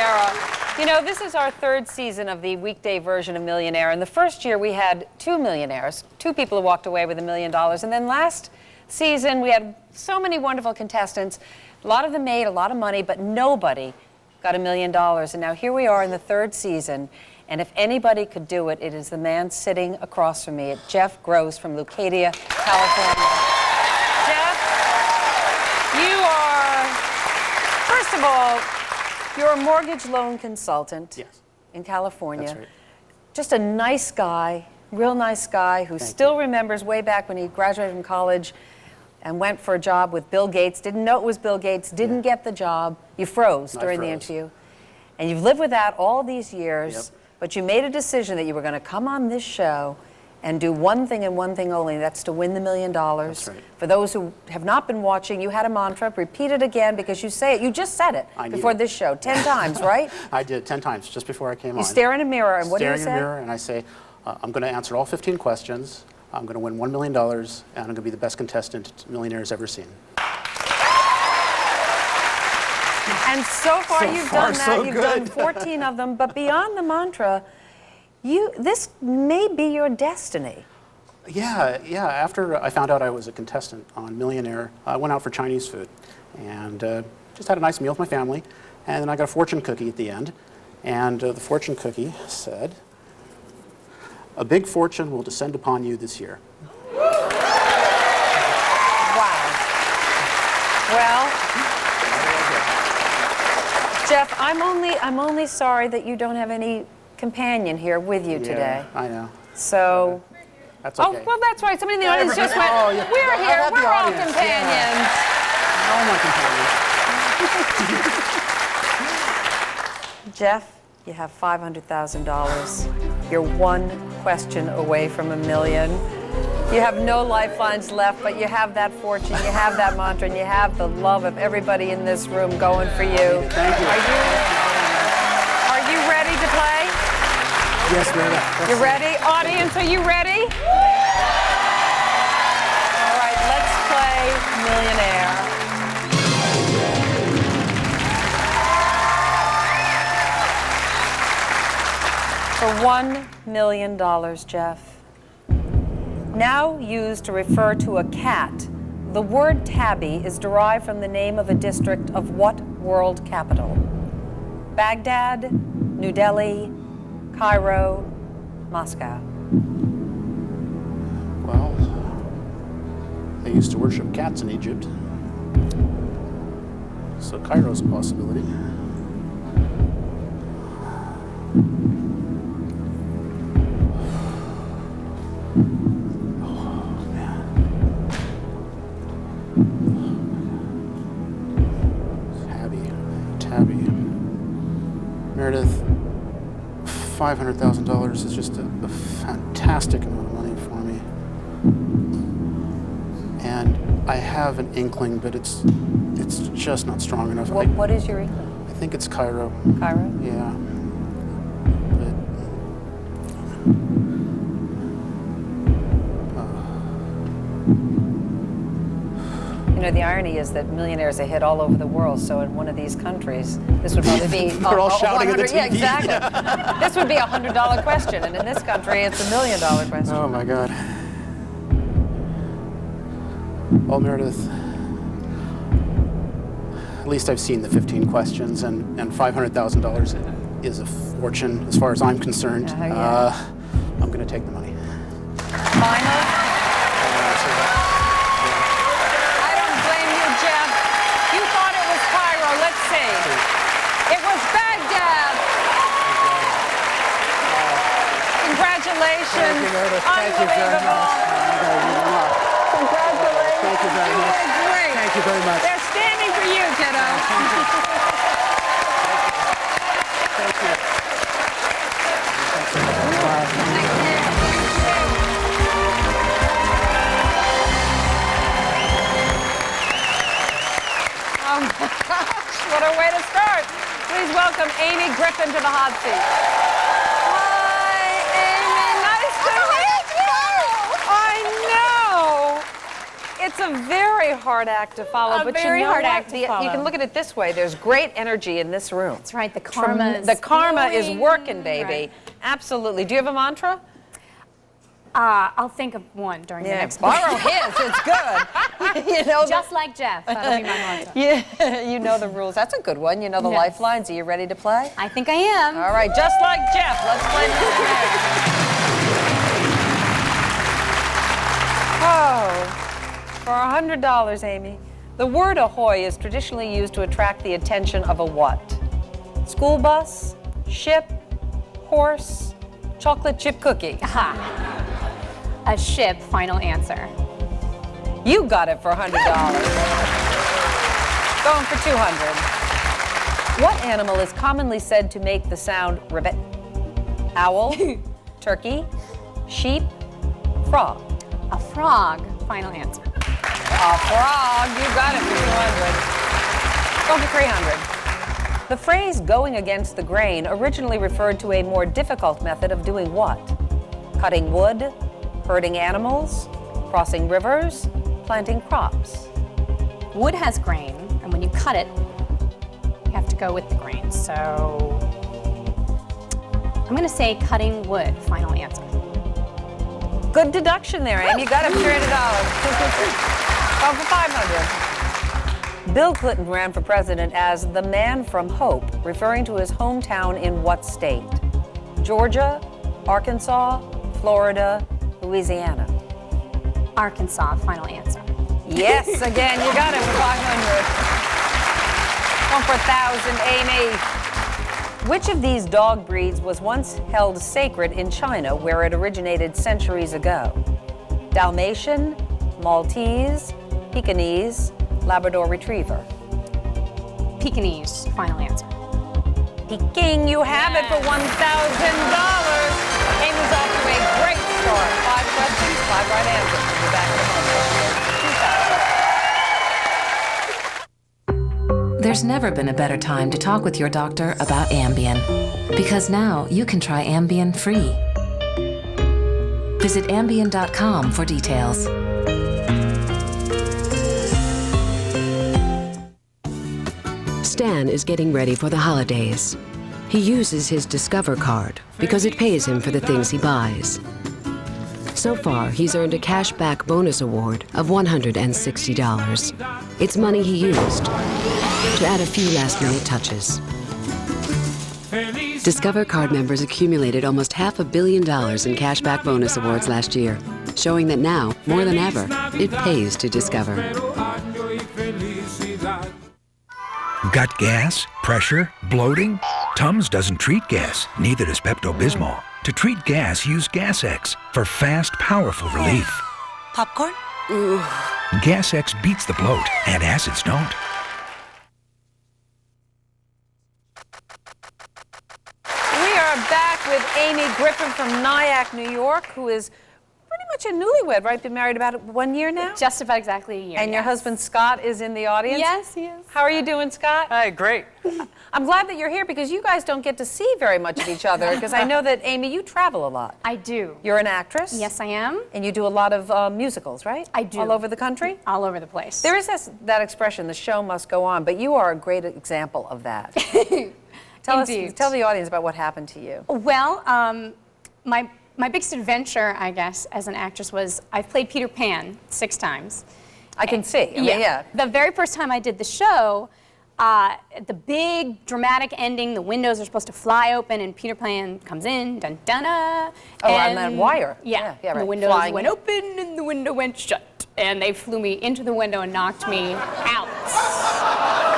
Vieira. You know, this is our third season of the weekday version of Millionaire. And the first year we had 2 millionaires, 2 people who walked away with $1 million. And then last season we had so many wonderful contestants. A lot of them made a lot of money, but nobody got $1 million. And now here we are in the third season. And if anybody could do it, it is the man sitting across from me, Jeff Gross from Leucadia, California. Jeff, you are, first of all, you're a mortgage loan consultant in California. That's right. Just a nice guy, real nice guy who still remembers way back when he graduated from college and went for a job with Bill Gates, didn't know it was Bill Gates, didn't get the job. You froze during the interview. And you've lived with that all these years, but you made a decision that you were going to come on this show and do one thing and one thing only, that's to win the $1 million. That's right. For those who have not been watching, you had a mantra, repeat it again because you say it, you just said it before this show, 10 times, right? I did 10 times just before I came on. You stare in a mirror and what do you say? Staring in a mirror and I say, I'm going to answer all 15 questions, I'm going to win $1 million, and I'm going to be the best contestant Millionaire's ever seen. And so far you've done that, you've done 14 of them, but beyond the mantra, this may be your destiny. Yeah, after I found out I was a contestant on Millionaire, I went out for Chinese food and just had a nice meal with my family, and then I got a fortune cookie at the end, and the fortune cookie said, "A big fortune will descend upon you this year." Wow. Well, Jeff, I'm only sorry that you don't have any companion here with you today. I know. So. That's okay. Oh, well, that's right. Somebody in the audience just went, we're here, we're all companions. All my companions. Jeff, you have $500,000. You're one question away from $1 million. You have no lifelines left, but you have that fortune, you have that mantra, and you have the love of everybody in this room going for you. Thank you. Are you ready to play? Yes, Meredith. You ready? Audience, are you ready? All right, let's play Millionaire. For $1 million, Jeff. Now used to refer to a cat, the word tabby is derived from the name of a district of what world capital? Baghdad, New Delhi, Cairo, Moscow. Well, they used to worship cats in Egypt, so Cairo's a possibility. Tabby. Meredith, $500,000 is just a fantastic amount of money for me. And I have an inkling, but it's just not strong enough. What is your inkling? I think it's Cairo. Cairo? Yeah. You know, the irony is that Millionaires are hit all over the world, so in one of these countries, this would probably be They're all shouting at the TV. Yeah, exactly. This would be a $100 question, and in this country, it's $1 million question. Oh, my God. Well, Meredith, at least I've seen the 15 questions, and $500,000 is a fortune as far as I'm concerned. I'm going to take the money. Final? I don't blame you, Jeff. You thought it was Cairo. Let's see. It was Baghdad. Congratulations. Thank you, Meredith. Thank you very much. Congratulations. Thank you very much. You were great. Thank you very much. They're standing for you, kiddo. Thank you. Thank you. Oh my gosh, what a way to start. Please welcome Amy Griffin to the hot seat. Hi, Amy. Nice to meet you. I know. It's a very hard act to follow, but very you know hard what? act to follow. You can look at it this way. There's great energy in this room. That's right. The karma is working, baby. Right. Absolutely. Do you have a mantra? I'll think of one during the next borrow his. It's good. You know, just like Jeff. That'll be my mantra. yeah, you know the rules. That's a good one. You know the lifelines. Are you ready to play? I think I am. All right, just like Jeff. Let's play Millionaire. Oh, for $100, Amy. The word ahoy is traditionally used to attract the attention of a what? School bus, ship, horse, chocolate chip cookie. Aha. A ship, final answer. You got it for $100. Going for $200. What animal is commonly said to make the sound ribbit? Owl, turkey, sheep, frog. A frog, final answer. A frog, you got it for $200. Going for $300. The phrase going against the grain originally referred to a more difficult method of doing what? Cutting wood, herding animals, crossing rivers, planting crops. Wood has grain, and when you cut it, you have to go with the grain. So I'm going to say cutting wood, final answer. Good deduction there, Amy. You got it for $300. Going for $500. Bill Clinton ran for president as the man from Hope, referring to his hometown in what state? Georgia, Arkansas, Florida, Louisiana. Arkansas, final answer. Yes, again, you got it for $500. Going for $1,000, Amy. Which of these dog breeds was once held sacred in China, where it originated centuries ago? Dalmatian, Maltese, Pekingese, Labrador Retriever. Pekingese, final answer. Peking, you have it for $1,000. Amy's off to a great start. 5 questions, 5 right answers. We'll be back in a moment. There's never been a better time to talk with your doctor about Ambien, because now you can try Ambien free. Visit Ambien.com for details. Stan is getting ready for the holidays. He uses his Discover card because it pays him for the things he buys. So far, he's earned a cash-back bonus award of $160. It's money he used to add a few last-minute touches. Discover card members accumulated almost $500 million in cash-back bonus awards last year, showing that now, more than ever, it pays to Discover. Got gas? Pressure? Bloating? Tums doesn't treat gas, neither does Pepto-Bismol. To treat gas, use Gas X for fast, powerful relief. Popcorn? Gas X beats the bloat, and acids don't. We are back with Amy Griffin from Nyack, New York, who is pretty much a newlywed, right? Been married about 1 year now? Just about exactly a year. And your husband Scott is in the audience? Yes, he is. How are you doing, Scott? Hi, great. I'm glad that you're here because you guys don't get to see very much of each other because I know that, Amy, you travel a lot. I do. You're an actress? Yes, I am. And you do a lot of musicals, right? I do. All over the country? All over the place. There is that expression, the show must go on, but you are a great example of that. Tell the audience about what happened to you. Well, my biggest adventure, I guess, as an actress was I've played Peter Pan 6 times. I can see. I mean, yeah. The very first time I did the show, the big dramatic ending, the windows are supposed to fly open and Peter Pan comes in, dun dun Oh, on that wire. Yeah, right. The windows went open and the window went shut. And they flew me into the window and knocked me out.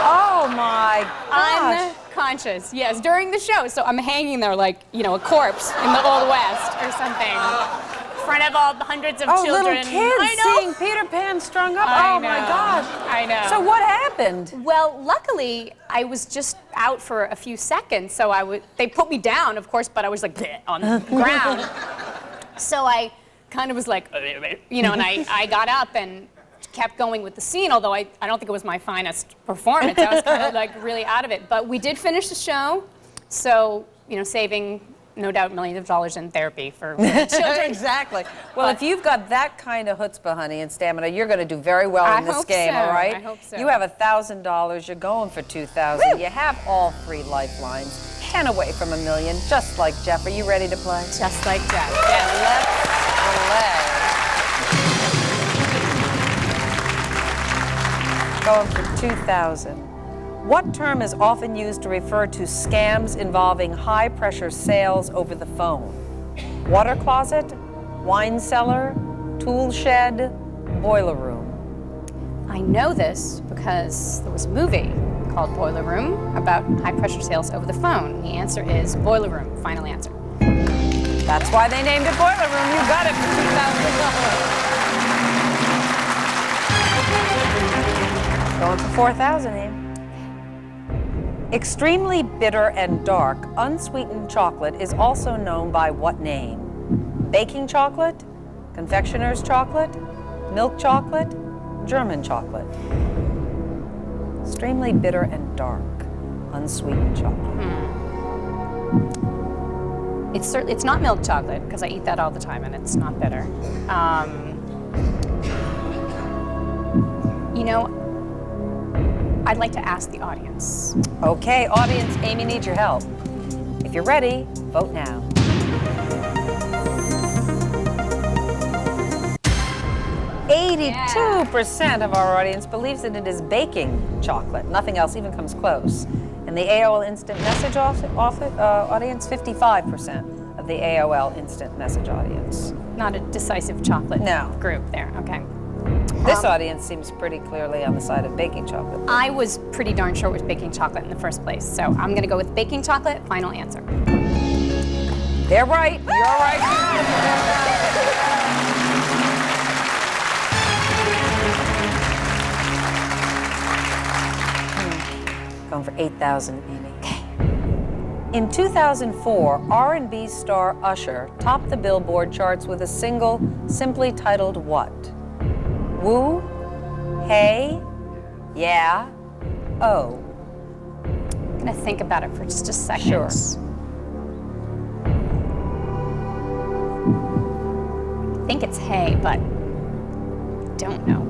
Oh my gosh. Unconscious, yes, during the show. So I'm hanging there like, you know, a corpse in the Old West or something. In front of all the hundreds of children. Little kids I know. seeing Peter Pan strung up. I Oh know. my gosh. I know. So what happened? Well, luckily, I was just out for a few seconds, so they put me down, of course, but I was like bleh, on the ground. So I kind of was like, you know, and I got up and kept going with the scene, although I don't think it was my finest performance. I was kind of like really out of it. But we did finish the show, so, you know, saving no doubt millions of dollars in therapy for children. Exactly. Well, if you've got that kind of chutzpah, honey, and stamina, you're going to do very well in this game, all right? I hope so. You have $1,000. You're going for $2,000. You have all 3 lifelines. 10 away from $1 million, just like Jeff. Are you ready to play? Just like Jeff. Yeah, let's play. Going for $2,000. What term is often used to refer to scams involving high-pressure sales over the phone? Water closet, wine cellar, tool shed, boiler room. I know this because there was a movie called Boiler Room about high-pressure sales over the phone. The answer is boiler room. Final answer. That's why they named it Boiler Room. You got it for $2,000. Going for $4,000, Ian. Extremely bitter and dark, unsweetened chocolate is also known by what name? Baking chocolate, confectioner's chocolate, milk chocolate, German chocolate. Extremely bitter and dark, unsweetened chocolate. It's not milk chocolate, because I eat that all the time and it's not bitter. You know, I'd like to ask the audience. Okay, audience, Amy needs your help. If you're ready, vote now. 82% of our audience believes that it is baking chocolate. Nothing else even comes close. And the AOL Instant Message audience, 55% of the AOL Instant Message audience. Not a decisive chocolate group there. Okay. This audience seems pretty clearly on the side of baking chocolate. I was pretty darn sure it was baking chocolate in the first place, so I'm going to go with baking chocolate. Final answer. They're right. You're right. Going for $8,000, Amy. In 2004, R&B star Usher topped the Billboard charts with a single simply titled what? Woo, hey, yeah, oh. I'm going to think about it for just a second. Sure. I think it's hay, but don't know.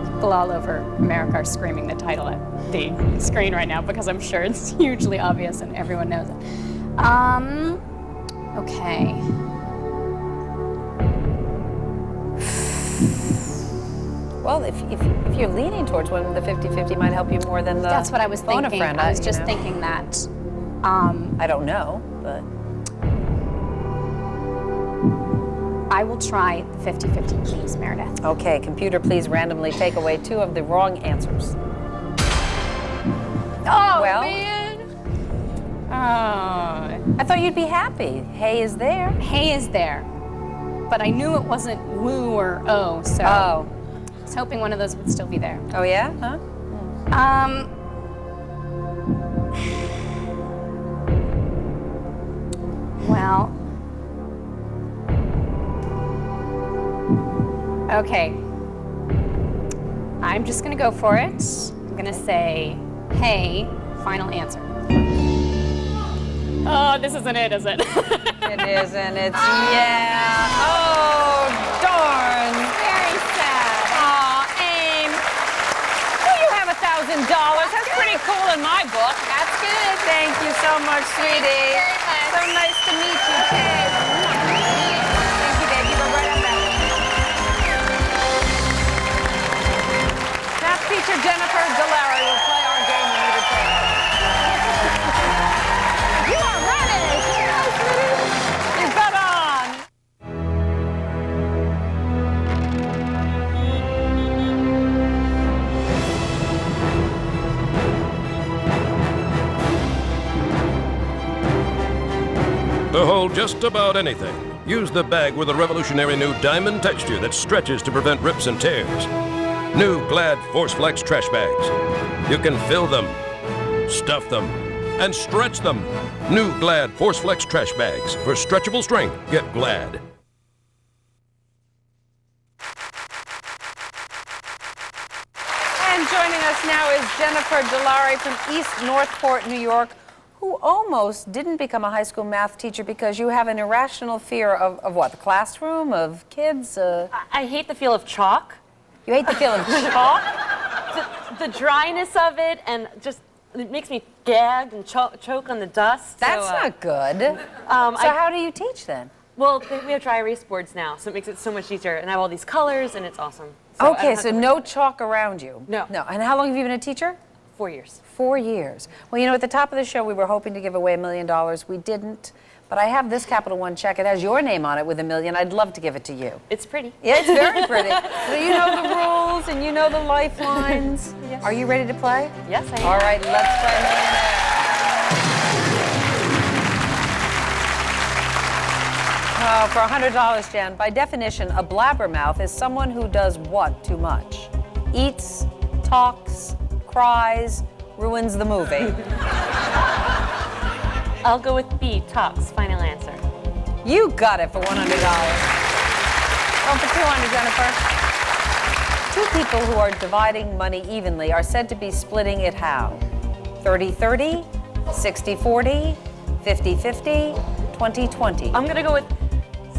People all over America are screaming the title at the screen right now because I'm sure it's hugely obvious and everyone knows it. Okay. Well, if you're leaning towards one, the 50-50 might help you more than the That's what I was phone a thinking. friend. I was just thinking that. I don't know, but I will try the 50-50, please, Meredith. okay. Computer, please randomly take away 2 of the wrong answers. Oh, Well. man. Oh. I thought you'd be happy. Hay is there. Hay is there, but I knew it wasn't woo or oh, so Oh. I was hoping one of those would still be there. Oh yeah? Huh? Well, okay. I'm just gonna go for it. I'm gonna say, hey, final answer. Oh, this isn't it, is it? It is, and it's yeah. Oh, darn. Very sad. Aw, Aim. Well, you have $1,000. That's pretty cool in my book. That's good. Thank you so much, sweetie. Thank you very much. So nice to meet you, Kay. Thank you, baby. We're right on that. Math teacher Jennifer Delary will play our game when we return. You are ready. You've got on. To hold just about anything, use the bag with a revolutionary new diamond texture that stretches to prevent rips and tears. New Glad ForceFlex trash bags. You can fill them, stuff them, and stretch them. New Glad ForceFlex trash bags. For stretchable strength, get Glad. And joining us now is Jennifer Delary from East Northport, New York, who almost didn't become a high school math teacher because you have an irrational fear of what? The classroom, of kids? I hate the feel of chalk. You hate the feel of chalk? The dryness of it, and just it makes me gag and choke on the dust. That's not good. So how do you teach then? Well, we have dry erase boards now, so it makes it so much easier. And I have all these colors, and it's awesome. So Okay, so no chalk around you? No. No. And how long have you been a teacher? 4 years. 4 years. Well, you know, at the top of the show, we were hoping to give away $1 million. We didn't. But I have this Capital One check. It has your name on it with $1 million. I'd love to give it to you. It's pretty. Yeah, it's very pretty. So you know the rules and you know the lifelines. Yes. Are you ready to play? Yes, I am. All right, let's play Millionaire. Oh, for $100, Jen. By definition, a blabbermouth is someone who does what too much? Eats, talks, cries, ruins the movie. I'll go with B, talks. Final answer. You got it for $100. Going for $200, Jennifer. Two people who are dividing money evenly are said to be splitting it how? 30-30, 60-40, 50-50, 20-20. I'm going to go with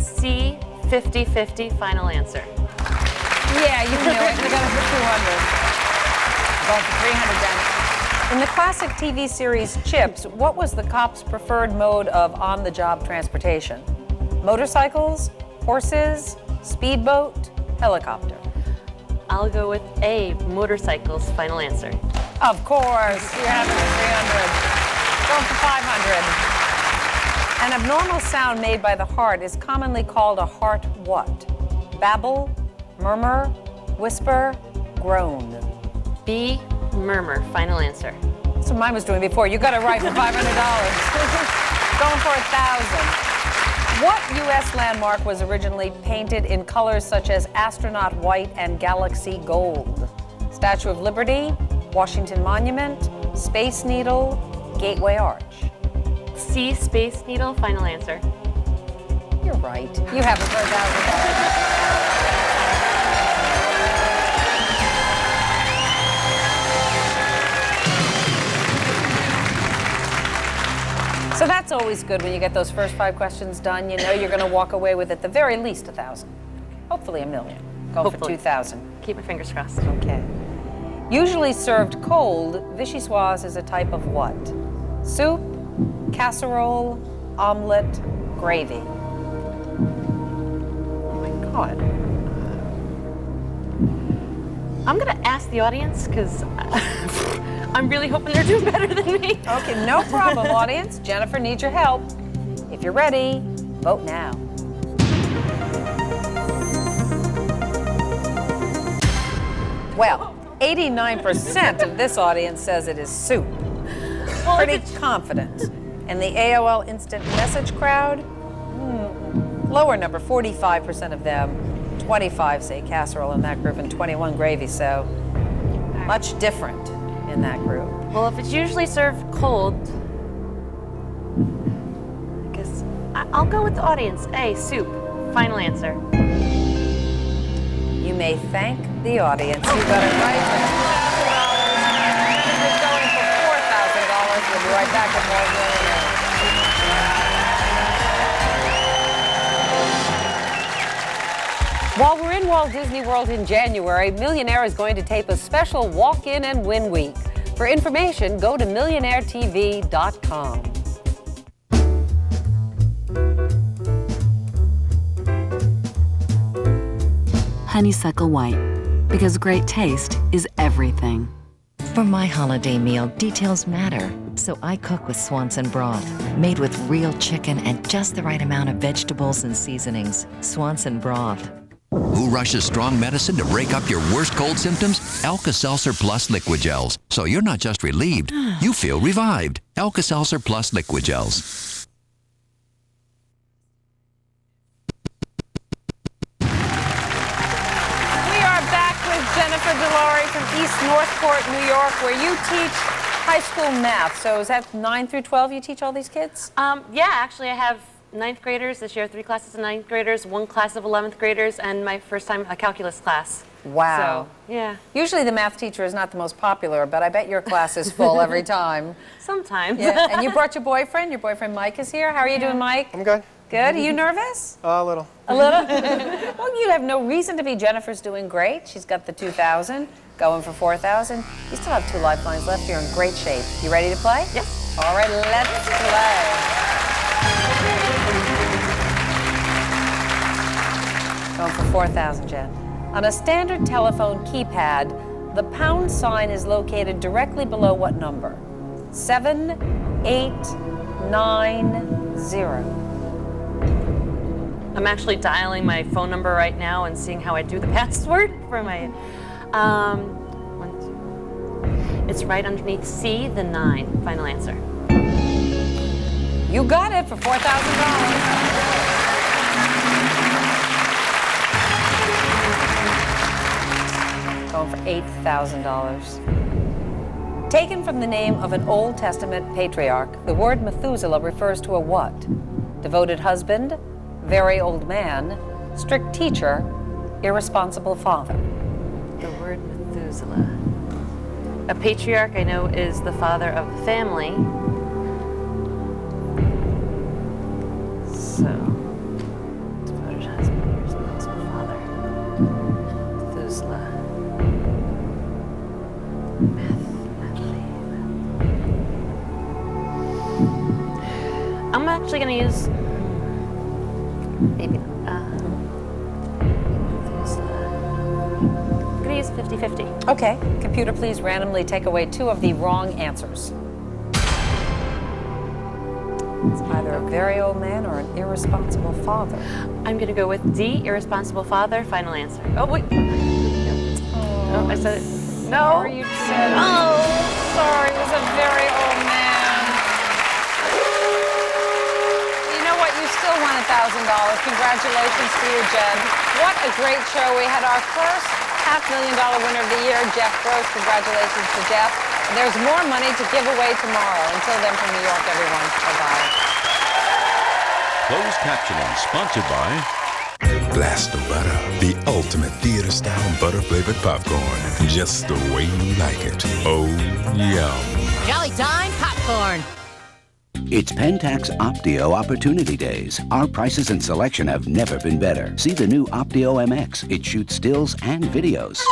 C, 50-50. Final answer. Yeah, you knew it. We got it for $200. Going for $300, Jen. In the classic TV series Chips, what was the cops' preferred mode of on-the-job transportation? Motorcycles, horses, speedboat, helicopter. I'll go with A, motorcycles. Final answer. Of course, you have it for $300. Going for $500. An abnormal sound made by the heart is commonly called a heart what? Babble, murmur, whisper, groan. B, murmur. Final answer. That's what mine was doing before. You got it right for $500. Going for $1,000. What U.S. landmark was originally painted in colors such as astronaut white and galaxy gold? Statue of Liberty, Washington Monument, Space Needle, Gateway Arch. C, Space Needle. Final answer. You're right. You have it for $1,000. So that's always good when you get those first 5 questions done. You know you're going to walk away with at the very least $1,000. Hopefully $1 million. Go Hopefully. for $2,000. Keep my fingers crossed. Okay. Usually served cold, vichyssoise is a type of what? Soup, casserole, omelet, gravy. Oh my God. I'm going to ask the audience because I'm really hoping they're doing better than me. Okay, no problem, audience. Jennifer needs your help. If you're ready, vote now. Well, 89% of this audience says it is soup. Well, Pretty confident. And the AOL instant message crowd? Lower number, 45% of them. 25 say casserole in that group and 21 gravy, so much different in that group. Well, if it's usually served cold, I guess I'll go with the audience. A, soup. Final answer. You may thank the audience. You got it right for $2,000. Jennifer's going for $4,000. We'll be right back with more Millionaire. While we're in Walt Disney World in January, Millionaire is going to tape a special walk-in and win week. For information, go to millionairetv.com. Honeysuckle White, because great taste is everything. For my holiday meal, details matter, so I cook with Swanson broth, made with real chicken and just the right amount of vegetables and seasonings. Swanson broth. Who rushes strong medicine to break up your worst cold symptoms? Alka-Seltzer Plus Liquid Gels. So you're not just relieved, you feel revived. Alka-Seltzer Plus Liquid Gels. We are back with Jennifer DeLaurie from East Northport, New York, where you teach high school math. So is that 9 through 12 you teach all these kids? Yeah, actually I have ninth graders this year, 3 classes of ninth graders, 1 class of 11th graders, and my first time a calculus class. Wow. So, yeah. Usually the math teacher is not the most popular, but I bet your class is full every time. Sometimes. Yeah. And you brought your boyfriend? Your boyfriend Mike is here. How are you doing, Mike? I'm good. Good. Are you nervous? A little. A little? Well, you have no reason to be. Jennifer's doing great. She's got the 2,000, going for 4,000. You still have 2 lifelines left. You're in great shape. You ready to play? Yes. All right, let's play. Going for 4,000, Jen. On a standard telephone keypad, the pound sign is located directly below what number? 7, 8, 9, 0. I'm actually dialing my phone number right now and seeing how I do the password for my. It's right underneath C, the 9. Final answer. You got it for $4,000. Going for $8,000. Taken from the name of an Old Testament patriarch, the word Methuselah refers to a what? Devoted husband, very old man, strict teacher, irresponsible father. The word Methuselah. A patriarch I know is the father of the family. So, devoted husband, irresponsible father. Methuselah. I'm actually going to use maybe Methuselah. I'm going to use 50-50. Okay, computer, please randomly take away 2 of the wrong answers. It's either a very old man or an irresponsible father. I'm going to go with D, irresponsible father. Final answer. Oh, wait. Oh, I said it. No. Sorry, you said it. Oh, sorry, it was a very old man. You know what? You still won $1,000. Congratulations to you, Jen. What a great show. We had our first $500,000 winner of the year, Jeff Gross. Congratulations to Jeff. And there's more money to give away tomorrow. Until then, from New York, everyone, bye-bye. Closed captioning sponsored by Blaster Butter, the ultimate theater-style butter-flavored popcorn. Just the way you like it. Oh, yum. Jolly Time Popcorn. It's Pentax Optio Opportunity Days. Our prices and selection have never been better. See the new Optio MX. It shoots stills and videos.